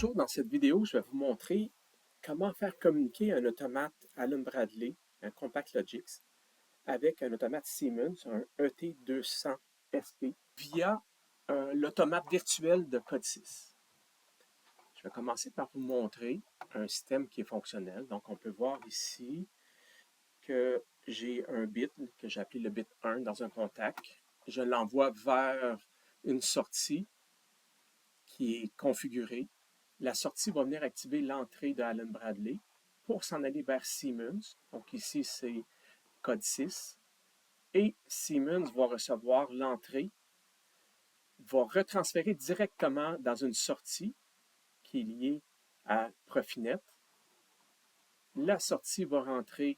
Bonjour, dans cette vidéo, je vais vous montrer comment faire communiquer un automate Allen-Bradley, un Compact Logix, avec un automate Siemens, un ET200 SP, via l'automate virtuel de Code 6. Je vais commencer par vous montrer un système qui est fonctionnel. Donc, on peut voir ici que j'ai un bit que j'ai appelé le bit 1 dans un contact. Je l'envoie vers une sortie qui est configurée. La sortie va venir activer l'entrée de Allen-Bradley pour s'en aller vers Siemens. Donc ici, c'est code 6. Et Siemens va recevoir l'entrée, va retransférer directement dans une sortie qui est liée à Profinet. La sortie va rentrer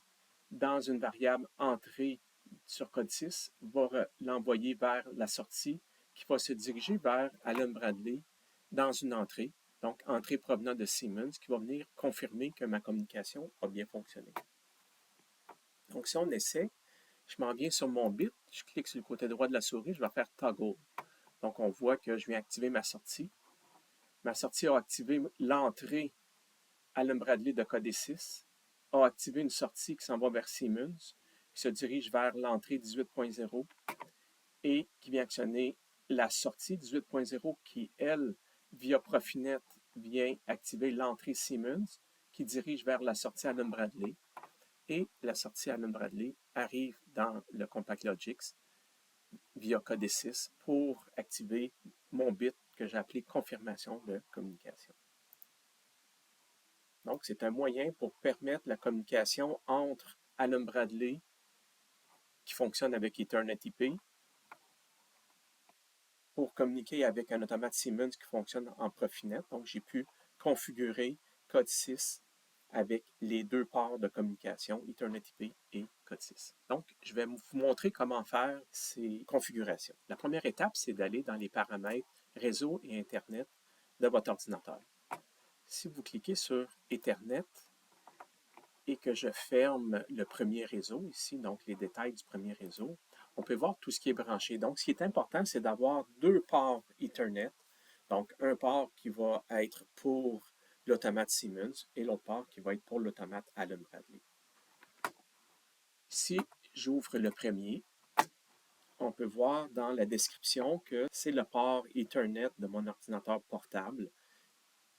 dans une variable entrée sur code 6, va l'envoyer vers la sortie qui va se diriger vers Allen-Bradley dans une entrée. Donc, entrée provenant de Siemens, qui va venir confirmer que ma communication a bien fonctionné. Donc, si on essaie, je m'en viens sur mon bit, je clique sur le côté droit de la souris, je vais faire toggle. Donc, on voit que je viens activer ma sortie. Ma sortie a activé l'entrée Allen-Bradley de code 6, a activé une sortie qui s'en va vers Siemens, qui se dirige vers l'entrée 18.0 et qui vient actionner la sortie 18.0 qui, elle, via Profinet, vient activer l'entrée Siemens qui dirige vers la sortie Allen-Bradley. Et la sortie Allen-Bradley arrive dans le Compact Logix via code 6 pour activer mon bit que j'ai appelé confirmation de communication. Donc, c'est un moyen pour permettre la communication entre Allen-Bradley qui fonctionne avec Ethernet IP pour communiquer avec un automate Siemens qui fonctionne en Profinet. Donc, j'ai pu configurer code 6 avec les deux ports de communication, Ethernet IP et code 6. Donc, je vais vous montrer comment faire ces configurations. La première étape, c'est d'aller dans les paramètres réseau et Internet de votre ordinateur. Si vous cliquez sur Ethernet et que je ferme le premier réseau ici, donc les détails du premier réseau, on peut voir tout ce qui est branché. Donc, ce qui est important, c'est d'avoir deux ports Ethernet. Donc, un port qui va être pour l'automate Siemens et l'autre port qui va être pour l'automate Allen-Bradley. Si j'ouvre le premier, on peut voir dans la description que c'est le port Ethernet de mon ordinateur portable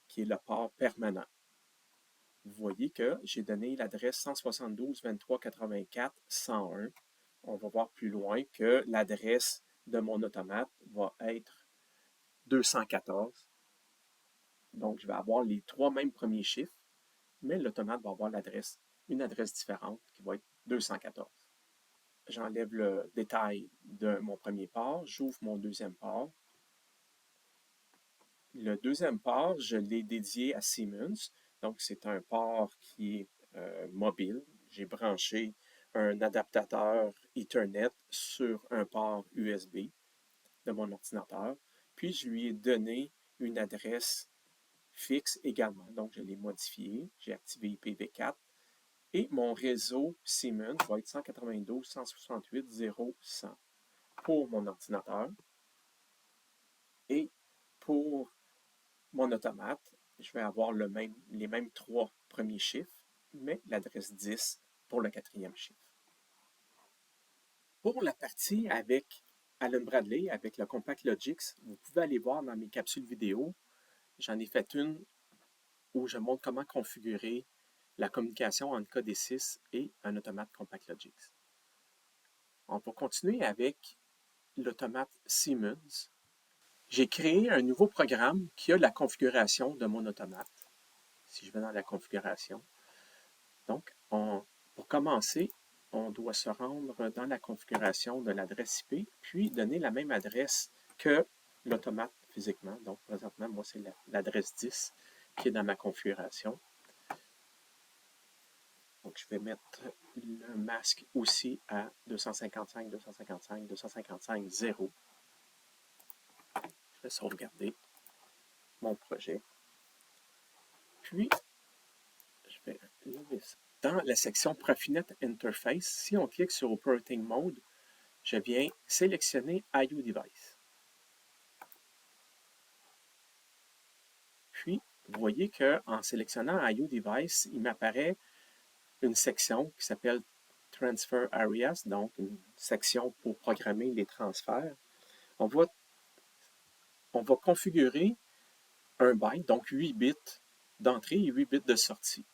qui est le port permanent. Vous voyez que j'ai donné l'adresse 172.23.84.101. On va voir plus loin que l'adresse de mon automate va être 214. Donc, je vais avoir les trois mêmes premiers chiffres, mais l'automate va avoir une adresse différente qui va être 214. J'enlève le détail de mon premier port, j'ouvre mon deuxième port. Le deuxième port, je l'ai dédié à Siemens. Donc, c'est un port qui est mobile. J'ai branché un adaptateur Ethernet sur un port USB de mon ordinateur. Puis, je lui ai donné une adresse fixe également. Donc, je l'ai modifié. J'ai activé IPv4. Et mon réseau Siemens va être 192.168.0.100 pour mon ordinateur. Et pour mon automate, je vais avoir les mêmes trois premiers chiffres, mais l'adresse 10 pour le quatrième chiffre. Pour la partie avec Allen-Bradley, avec le Compact Logix, vous pouvez aller voir dans mes capsules vidéo. J'en ai fait une où je montre comment configurer la communication entre code 6 et un automate Compact Logix. On va continuer avec l'automate Siemens. J'ai créé un nouveau programme qui a la configuration de mon automate. Si je vais dans la configuration. Donc, pour commencer, on doit se rendre dans la configuration de l'adresse IP, puis donner la même adresse que l'automate physiquement. Donc, présentement, moi, c'est l'adresse 10 qui est dans ma configuration. Donc, je vais mettre le masque aussi à 255.255.255.0. Je vais sauvegarder mon projet. Puis, je vais lever ça. Dans la section Profinet Interface, si on clique sur Operating Mode, je viens sélectionner IO Device. Puis, vous voyez qu'en sélectionnant IO Device, il m'apparaît une section qui s'appelle Transfer Areas, donc une section pour programmer les transferts. On va configurer un byte, donc 8 bits d'entrée et 8 bits de sortie.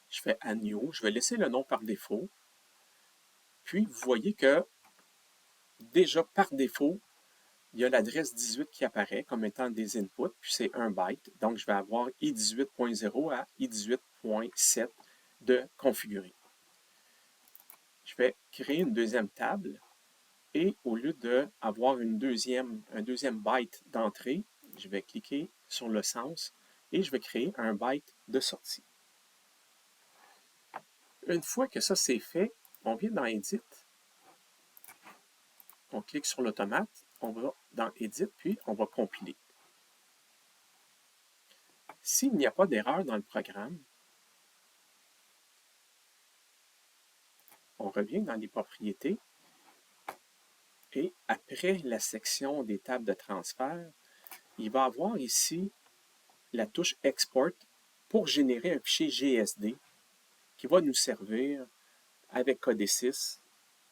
Je fais Add New, je vais laisser le nom par défaut. Puis, vous voyez que déjà par défaut, il y a l'adresse 18 qui apparaît comme étant des inputs, puis c'est 1 byte. Donc, je vais avoir i18.0 à i18.7 de configurer. Je vais créer une deuxième table et au lieu d'avoir un deuxième byte d'entrée, je vais cliquer sur le sens et je vais créer un byte de sortie. Une fois que ça c'est fait, on vient dans Edit, on clique sur l'automate, on va dans Edit, puis on va compiler. S'il n'y a pas d'erreur dans le programme, on revient dans les propriétés et après la section des tables de transfert, il va y avoir ici la touche Export pour générer un fichier GSD qui va nous servir avec Codesys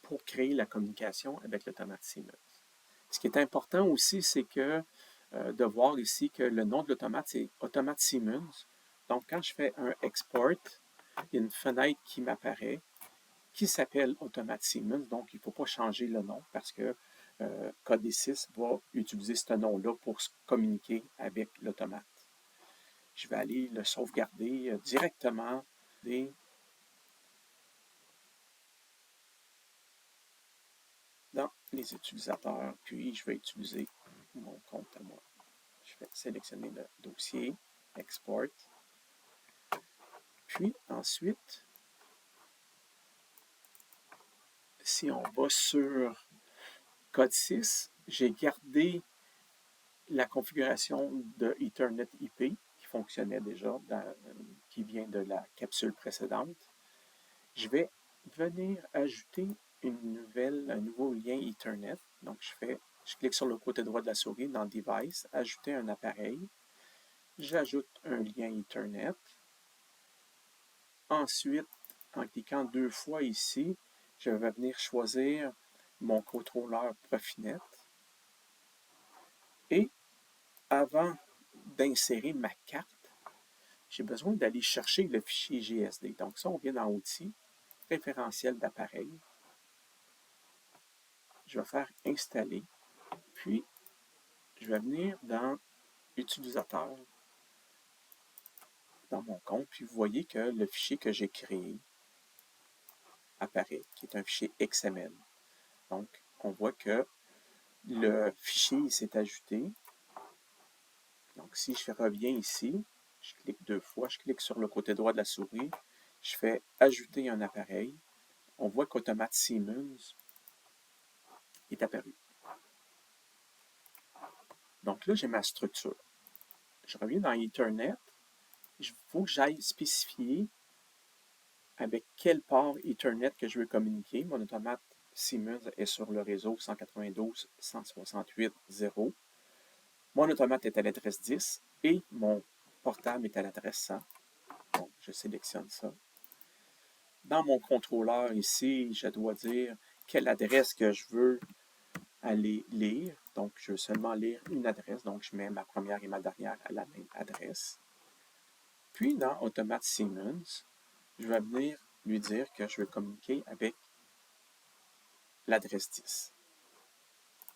pour créer la communication avec l'automate Siemens. Ce qui est important aussi, c'est que de voir ici que le nom de l'automate, c'est Automate Siemens. Donc, quand je fais un export, il y a une fenêtre qui m'apparaît qui s'appelle Automate Siemens. Donc, il ne faut pas changer le nom parce que Codesys va utiliser ce nom-là pour se communiquer avec l'automate. Je vais aller le sauvegarder directement dans les utilisateurs, puis je vais utiliser mon compte à moi. Je vais sélectionner le dossier, Export, puis ensuite, si on va sur Code 6, j'ai gardé la configuration de Ethernet IP qui fonctionnait déjà, qui vient de la capsule précédente. Je vais venir ajouter un nouveau lien Ethernet. Donc, je clique sur le côté droit de la souris dans Device, ajouter un appareil. J'ajoute un lien Ethernet. Ensuite, en cliquant 2 fois ici, je vais venir choisir mon contrôleur Profinet. Et avant d'insérer ma carte, j'ai besoin d'aller chercher le fichier GSD. Donc ça, on vient dans Outils, référentiel d'appareil. Je vais faire Installer. Puis, je vais venir dans Utilisateur, dans mon compte. Puis, vous voyez que le fichier que j'ai créé apparaît, qui est un fichier XML. Donc, on voit que le fichier s'est ajouté. Donc, si je reviens ici, je clique 2 fois, je clique sur le côté droit de la souris, je fais Ajouter un appareil. On voit qu'Automate Siemens est apparu. Donc là, j'ai ma structure. Je reviens dans Ethernet. Il faut que j'aille spécifier avec quel port Ethernet que je veux communiquer. Mon automate Siemens est sur le réseau 192.168.0. Mon automate est à l'adresse 10 et mon portable est à l'adresse 100. Donc, je sélectionne ça. Dans mon contrôleur ici, je dois dire quelle adresse que je veux aller lire. Donc, je veux seulement lire une adresse. Donc, je mets ma première et ma dernière à la même adresse. Puis, dans Automate Siemens, je vais venir lui dire que je veux communiquer avec l'adresse 10.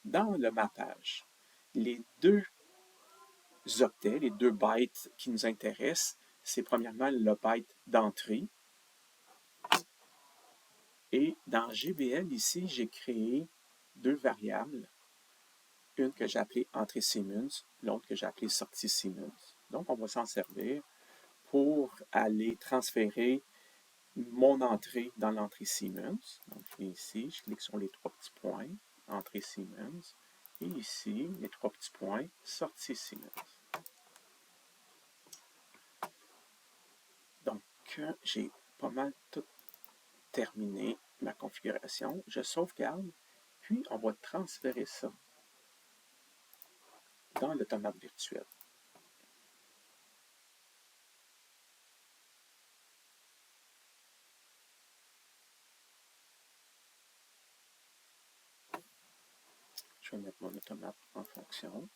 Dans le mappage, les 2 octets, les 2 bytes qui nous intéressent, c'est premièrement le byte d'entrée. Et dans GBL, ici, j'ai créé 2 variables. Une que j'ai appelée entrée Siemens, l'autre que j'ai appelée sortie Siemens. Donc, on va s'en servir pour aller transférer mon entrée dans l'entrée Siemens. Donc, je viens ici, je clique sur les 3 petits points, entrée Siemens, et ici, les 3 petits points, sortie Siemens. Donc, j'ai pas mal tout terminé ma configuration. Je sauvegarde, puis on va transférer ça dans l'automate virtuel. Je vais mettre mon automate en fonction.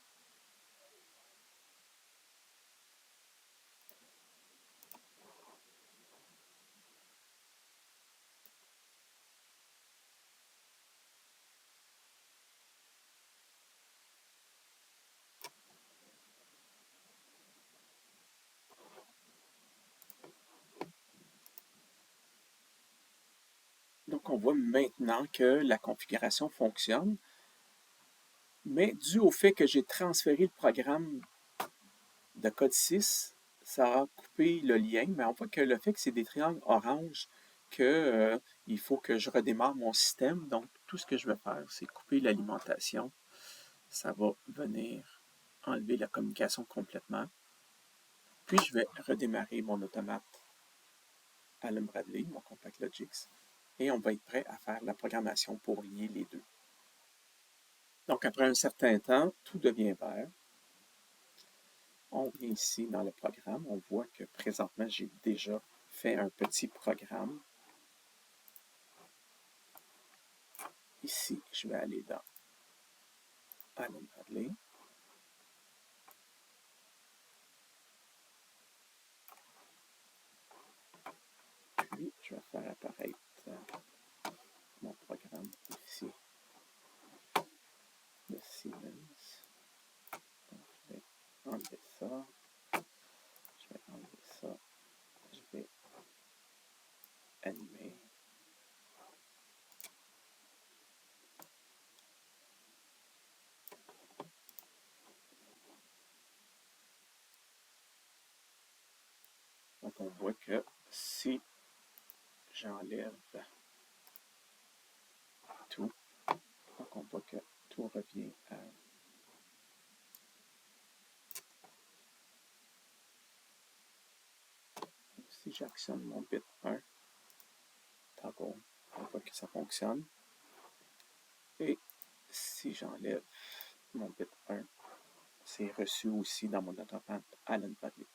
Donc, on voit maintenant que la configuration fonctionne, mais dû au fait que j'ai transféré le programme de code 6, ça a coupé le lien, mais on voit que le fait que c'est des triangles orange, que, il faut que je redémarre mon système. Donc, tout ce que je vais faire, c'est couper l'alimentation. Ça va venir enlever la communication complètement. Puis, je vais redémarrer mon automate Allen Bradley, mon Compact Logix, et on va être prêt à faire la programmation pour lier les deux. Donc, après un certain temps, tout devient vert. On vient ici dans le programme. On voit que présentement, j'ai déjà fait un petit programme. Ici, je vais aller dans Allen Bradley. Puis, je vais faire apparaître mon programme ici de Siemens. Donc, je vais enlever ça. Je vais enlever ça. Je vais animer. Donc, on voit que si j'enlève tout, donc on voit que tout revient à si j'actionne mon bit 1, toggle, on voit que ça fonctionne. Et si j'enlève mon bit 1, c'est reçu aussi dans mon automate Allen Bradley.